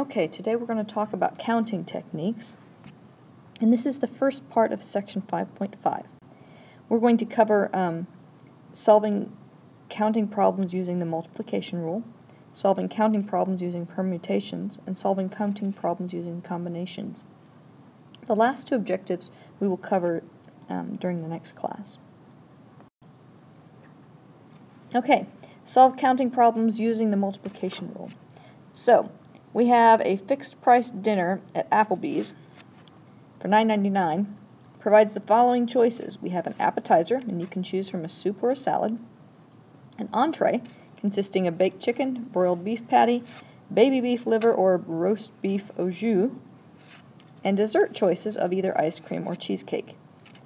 Okay, today we're going to talk about counting techniques, and this is the first part of section 5.5. We're going to cover solving counting problems using the multiplication rule, solving counting problems using permutations, and solving counting problems using combinations. The last two objectives we will cover during the next class. Okay, solve counting problems using the multiplication rule. So, we have a fixed price dinner at Applebee's for $9.99. Provides the following choices. We have an appetizer, and you can choose from a soup or a salad, an entree consisting of baked chicken, broiled beef patty, baby beef liver, or roast beef au jus, and dessert choices of either ice cream or cheesecake.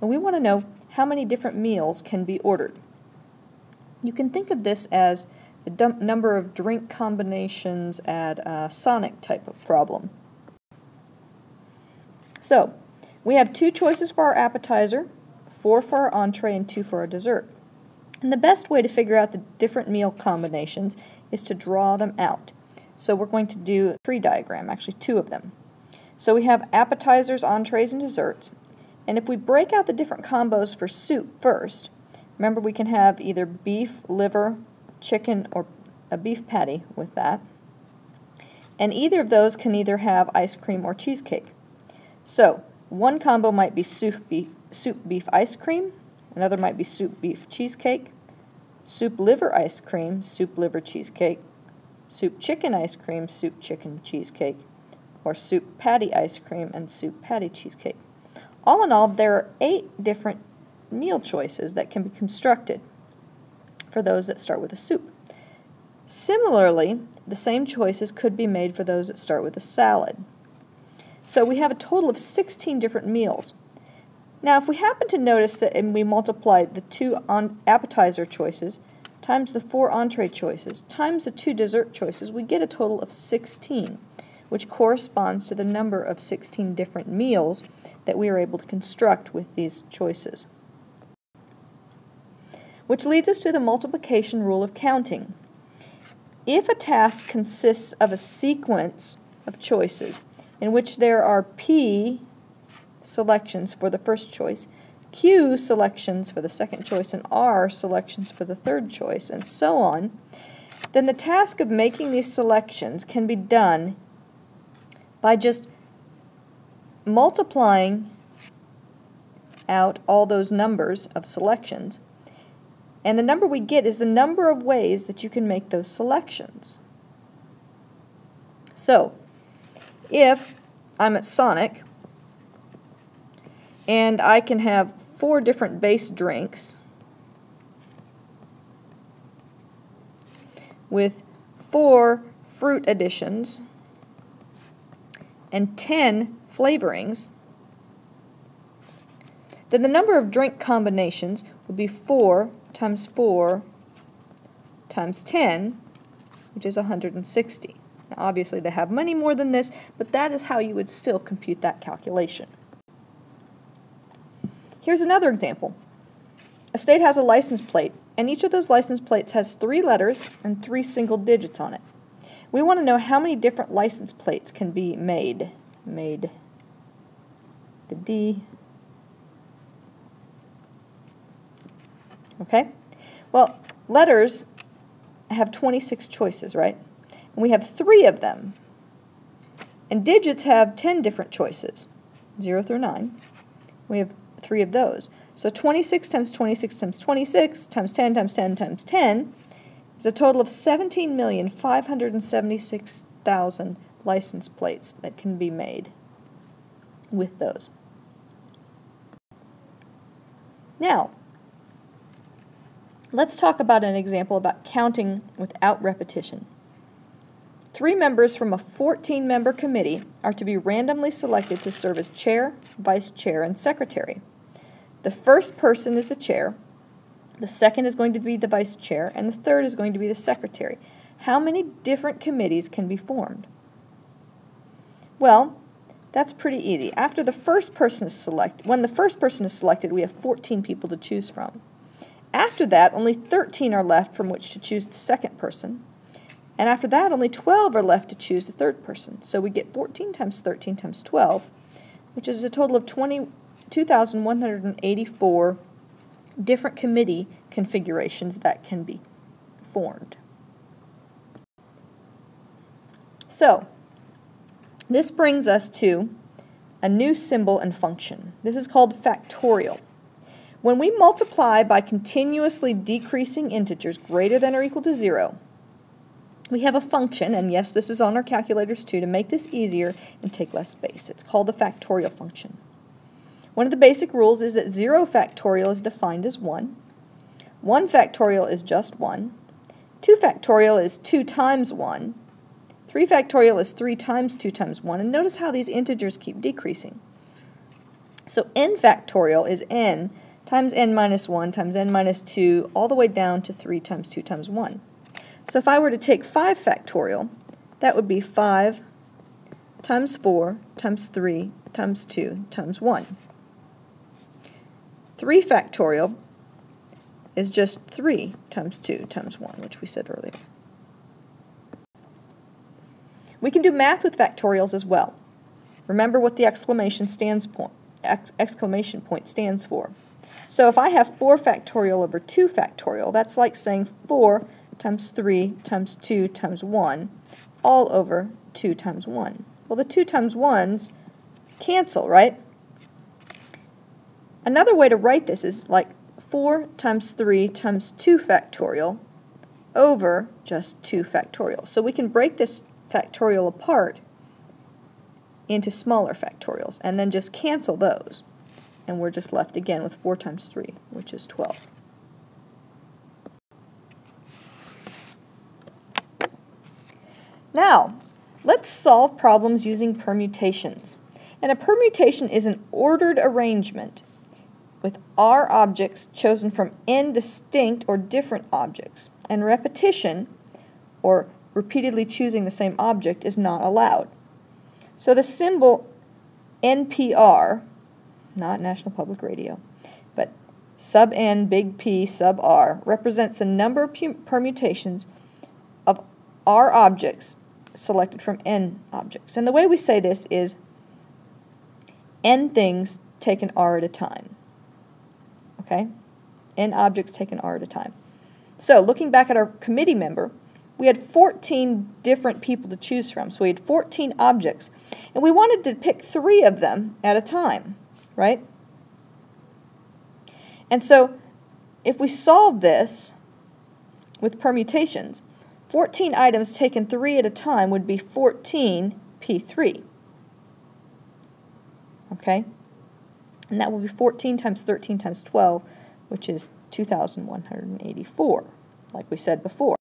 And we want to know how many different meals can be ordered. You can think of this as the number of drink combinations at a Sonic type of problem. So, we have 2 choices for our appetizer, 4 for our entree, and 2 for our dessert. And the best way to figure out the different meal combinations is to draw them out. So we're going to do a tree diagram, actually 2 of them. So we have appetizers, entrees, and desserts. And if we break out the different combos for soup first, remember we can have either beef, liver, chicken, or a beef patty with that. And either of those can either have ice cream or cheesecake. So, one combo might be soup beef ice cream, another might be soup beef cheesecake, soup liver ice cream, soup liver cheesecake, soup chicken ice cream, soup chicken cheesecake, or soup patty ice cream and soup patty cheesecake. All in all, there are 8 different meal choices that can be constructed for those that start with a soup. Similarly, the same choices could be made for those that start with a salad. So we have a total of 16 different meals. Now, if we happen to notice that and we multiply the 2 appetizer choices times the 4 entree choices times the 2 dessert choices, we get a total of 16, which corresponds to the number of 16 different meals that we are able to construct with these choices. Which leads us to the multiplication rule of counting. If a task consists of a sequence of choices in which there are P selections for the first choice, Q selections for the second choice, and R selections for the third choice, and so on, then the task of making these selections can be done by just multiplying out all those numbers of selections. And the number we get is the number of ways that you can make those selections. So, if I'm at Sonic and I can have 4 different base drinks with 4 fruit additions and 10 flavorings, then the number of drink combinations would be 4 times 4 times 10, which is 160. Now, obviously, they have many more than this, but that is how you would still compute that calculation. Here's another example. A state has a license plate, and each of those license plates has 3 letters and 3 single digits on it. We want to know how many different license plates can be made. The D. Okay? Well, letters have 26 choices, right? And we have 3 of them. And digits have 10 different choices, 0 through 9. We have 3 of those. So 26 times 26 times 26 times 10 times 10 times 10 is a total of 17,576,000 license plates that can be made with those. Now, let's talk about an example about counting without repetition. 3 members from a 14-member committee are to be randomly selected to serve as chair, vice chair, and secretary. The first person is the chair, the second is going to be the vice chair, and the third is going to be the secretary. How many different committees can be formed? Well, that's pretty easy. After the first person is selected, when the first person is selected, we have 14 people to choose from. After that, only 13 are left from which to choose the second person. And after that, only 12 are left to choose the third person. So we get 14 times 13 times 12, which is a total of 2,184 different committee configurations that can be formed. So, this brings us to a new symbol and function. This is called factorial. When we multiply by continuously decreasing integers greater than or equal to 0, we have a function, and yes, this is on our calculators too, to make this easier and take less space. It's called the factorial function. One of the basic rules is that 0 factorial is defined as 1. 1 factorial is just 1. 2 factorial is 2 times 1. 3 factorial is 3 times 2 times 1. And notice how these integers keep decreasing. So n factorial is n times n minus 1 times n minus 2 all the way down to 3 times 2 times 1. So if I were to take 5 factorial, that would be 5 times 4 times 3 times 2 times 1. 3 factorial is just 3 times 2 times 1, which we said earlier. We can do math with factorials as well. Remember what the exclamation point stands for. So if I have 4 factorial over 2 factorial, that's like saying 4 times 3 times 2 times 1 all over 2 times 1. Well, the 2 times 1s cancel, right? Another way to write this is like 4 times 3 times 2 factorial over just 2 factorial. So we can break this factorial apart into smaller factorials and then just cancel those. And we're just left again with 4 times 3, which is 12. Now, let's solve problems using permutations. And a permutation is an ordered arrangement with R objects chosen from n distinct or different objects. And repetition, or repeatedly choosing the same object, is not allowed. So the symbol NPR, not National Public Radio, but sub n big P sub R, represents the number of permutations of R objects selected from n objects. And the way we say this is n things taken R at a time. Okay? N objects taken R at a time. So looking back at our committee member, we had 14 different people to choose from. So we had 14 objects. And we wanted to pick 3 of them at a time, right? And so if we solve this with permutations, 14 items taken 3 at a time would be 14 P3. Okay? And that will be 14 times 13 times 12, which is 2,184, like we said before.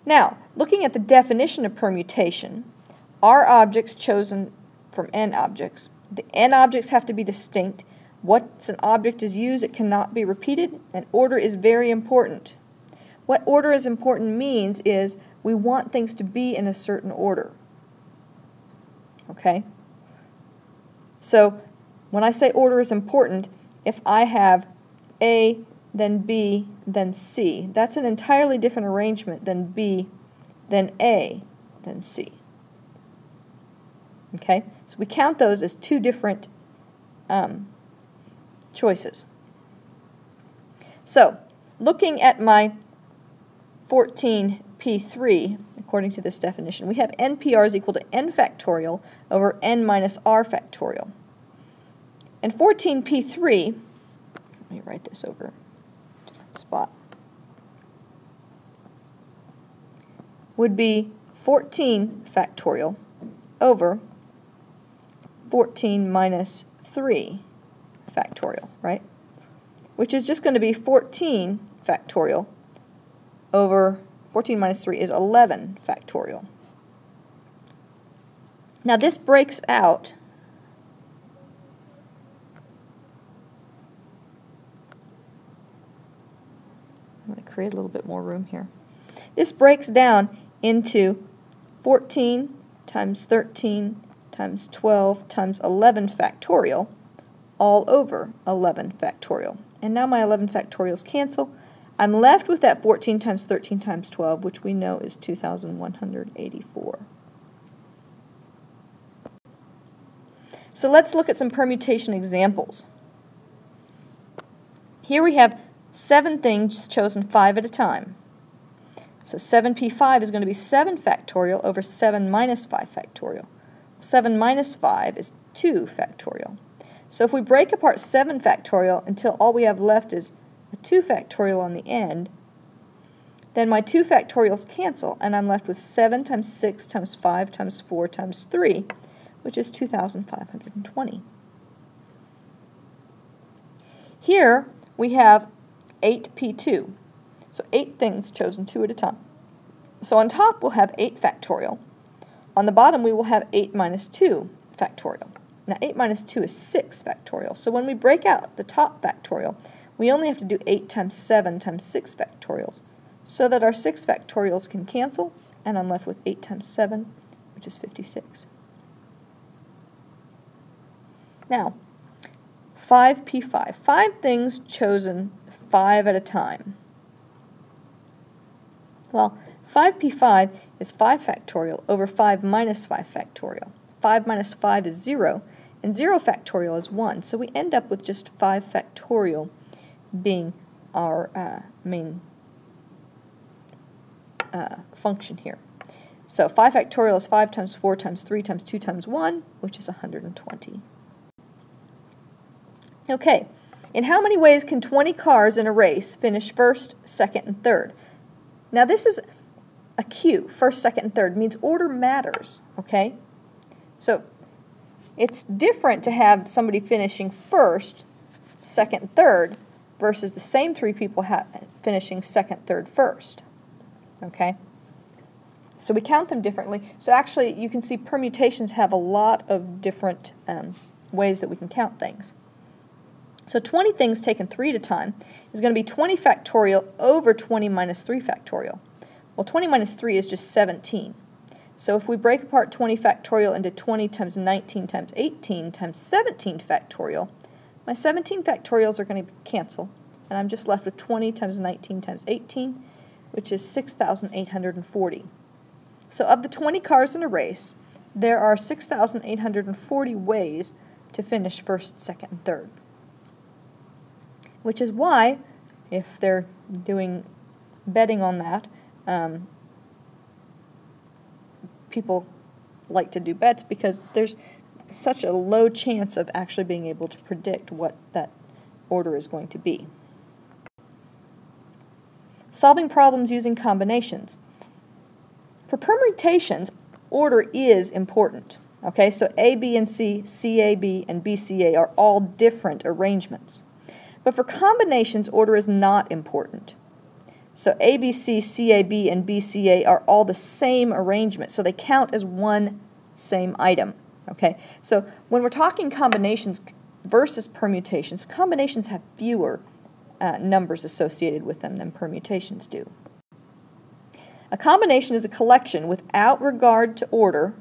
Now, looking at the definition of permutation, R objects chosen from n objects. The n objects have to be distinct. Once an object is used, it cannot be repeated, and order is very important. What order is important means is we want things to be in a certain order. Okay? So, when I say order is important, if I have A, then B, then C, that's an entirely different arrangement than B, then A, then C. Okay? So we count those as 2 different choices. So, looking at my 14P3, according to this definition, we have NPR is equal to n factorial over n minus r factorial. And 14P3, let me write this over a different spot, would be 14 factorial over 14 minus 3 factorial, right? Which is just going to be 14 factorial over 14 minus 3 is 11 factorial. Now this breaks out I'm going to create a little bit more room here. This breaks down into 14 times 13 times 12 times 11 factorial all over 11 factorial. And now my 11 factorials cancel. I'm left with that 14 times 13 times 12, which we know is 2,184. So let's look at some permutation examples. Here we have 7 things chosen 5 at a time. So 7p5 is going to be 7 factorial over 7 minus 5 factorial. 7 minus 5 is 2 factorial. So if we break apart 7 factorial until all we have left is a 2 factorial on the end, then my 2 factorials cancel, and I'm left with 7 times 6 times 5 times 4 times 3, which is 2,520. Here we have 8p2, so 8 things chosen 2 at a time. So on top we'll have 8 factorial. On the bottom we will have 8 minus 2 factorial. Now 8 minus 2 is 6 factorial, so when we break out the top factorial, we only have to do 8 times 7 times 6 factorials, so that our 6 factorials can cancel, and I'm left with 8 times 7, which is 56. Now, 5p5. 5 things chosen 5 at a time. Well, 5p5 is 5 factorial over 5 minus 5 factorial. 5 minus 5 is 0, and 0 factorial is 1. So we end up with just 5 factorial being our main function here. So 5 factorial is 5 times 4 times 3 times 2 times 1, which is 120. Okay, in how many ways can 20 cars in a race finish first, second, and third? Now this is a cue, first, second, and third, means order matters, okay? So it's different to have somebody finishing first, second, and third versus the same 3 people finishing second, third, first, okay? So we count them differently. So actually you can see permutations have a lot of different ways that we can count things. So 20 things taken 3 at a time is going to be 20 factorial over 20 minus 3 factorial. Well, 20 minus 3 is just 17. So if we break apart 20 factorial into 20 times 19 times 18 times 17 factorial, my 17 factorials are going to cancel, and I'm just left with 20 times 19 times 18, which is 6,840. So of the 20 cars in a race, there are 6,840 ways to finish first, second, and third. Which is why, if they're doing betting on that, people like to do bets because there's such a low chance of actually being able to predict what that order is going to be. Solving problems using combinations. For permutations, order is important. Okay, so A, B, and C, C, A, B, and B, C, A are all different arrangements. But for combinations, order is not important. So ABC, CAB, and BCA are all the same arrangement, so they count as one same item. Okay, so when we're talking combinations versus permutations, combinations have fewer numbers associated with them than permutations do. A combination is a collection without regard to order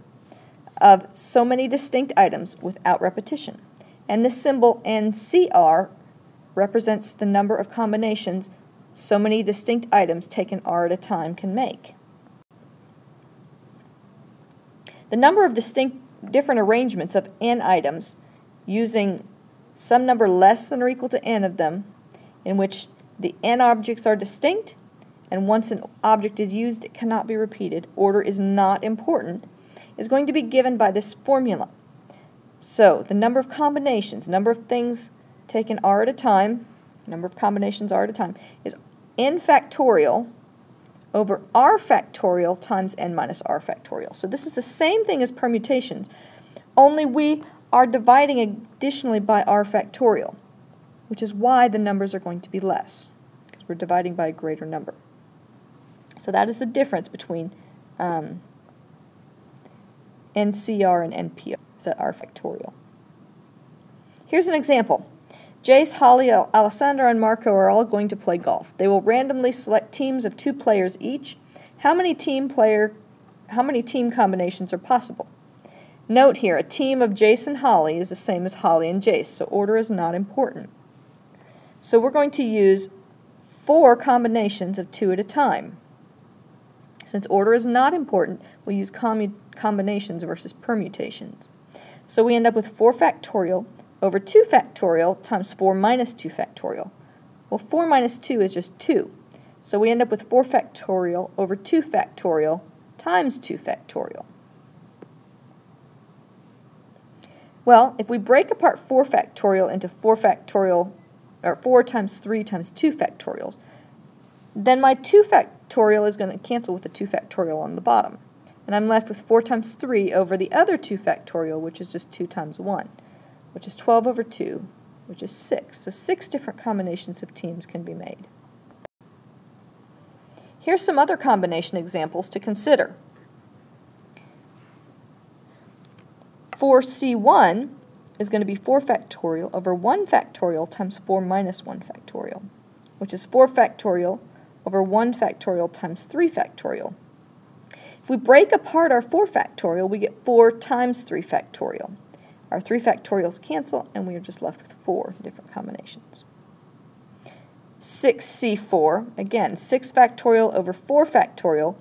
of so many distinct items without repetition. And this symbol NCR represents the number of combinations so many distinct items taken R at a time can make. The number of different arrangements of n items using some number less than or equal to n of them, in which the n objects are distinct, and once an object is used it cannot be repeated, order is not important, is going to be given by this formula. So the number of combinations, number of things taken R at a time, number of combinations R at a time, is n factorial over R factorial times n minus R factorial. So this is the same thing as permutations, only we are dividing additionally by R factorial, which is why the numbers are going to be less, because we're dividing by a greater number. So that is the difference between NCR and NPR, is that R factorial. Here's an example. Jace, Holly, Alessandra, and Marco are all going to play golf. They will randomly select teams of 2 players each. How many team combinations are possible? Note here, a team of Jace and Holly is the same as Holly and Jace, so order is not important. So we're going to use 4 combinations of 2 at a time. Since order is not important, we'll use combinations versus permutations. So we end up with 4 factorial over 2 factorial times 4 minus 2 factorial. Well, 4 minus 2 is just 2. So we end up with 4 factorial over 2 factorial times 2 factorial. Well, if we break apart 4 factorial into 4 factorial, or 4 times 3 times 2 factorials, then my 2 factorial is going to cancel with the 2 factorial on the bottom. And I'm left with 4 times 3 over the other 2 factorial, which is just 2 times 1, which is 12 over 2, which is 6. So 6 different combinations of teams can be made. Here's some other combination examples to consider. 4C1 is going to be 4 factorial over 1 factorial times 4 minus 1 factorial, which is 4 factorial over 1 factorial times 3 factorial. If we break apart our 4 factorial, we get 4 times 3 factorial. Our 3 factorials cancel, and we are just left with 4 different combinations. 6C4, again, 6 factorial over 4 factorial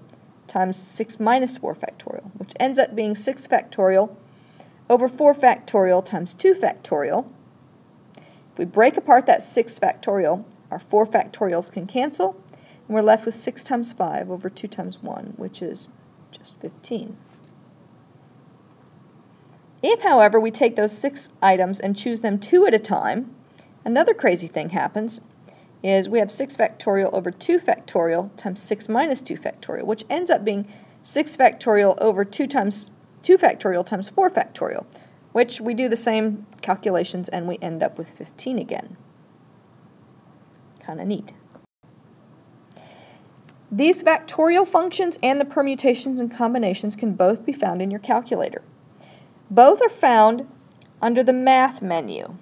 times 6 minus 4 factorial, which ends up being 6 factorial over 4 factorial times 2 factorial. If we break apart that 6 factorial, our 4 factorials can cancel, and we're left with 6 times 5 over 2 times 1, which is just 15. If, however, we take those 6 items and choose them 2 at a time, another crazy thing happens is we have 6 factorial over 2 factorial times 6 minus 2 factorial, which ends up being 6 factorial over 2 times 2 factorial times 4 factorial, which we do the same calculations and we end up with 15 again. Kind of neat. These factorial functions and the permutations and combinations can both be found in your calculator. Both are found under the Math menu.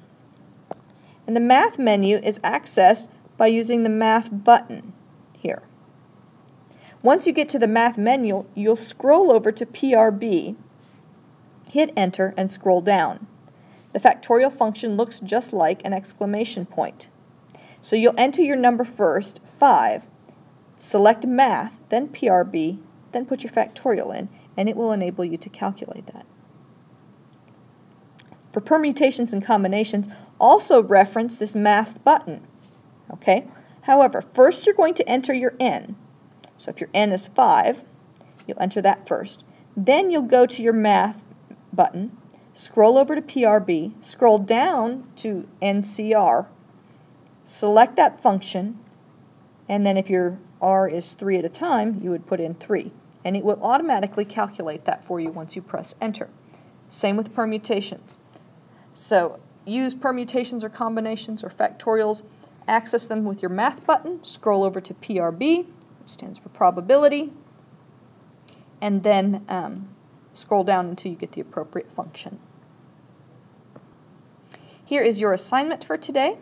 And the Math menu is accessed by using the Math button here. Once you get to the Math menu, you'll scroll over to PRB, hit Enter, and scroll down. The factorial function looks just like an exclamation point. So you'll enter your number first, 5, select Math, then PRB, then put your factorial in, and it will enable you to calculate that. For permutations and combinations, also reference this Math button. Okay? However, first you're going to enter your n. So if your n is 5, you'll enter that first. Then you'll go to your Math button, scroll over to PRB, scroll down to NCR, select that function, and then if your R is 3 at a time, you would put in 3. And it will automatically calculate that for you once you press Enter. Same with permutations. So use permutations or combinations or factorials, access them with your Math button, scroll over to PRB, which stands for probability, and then scroll down until you get the appropriate function. Here is your assignment for today.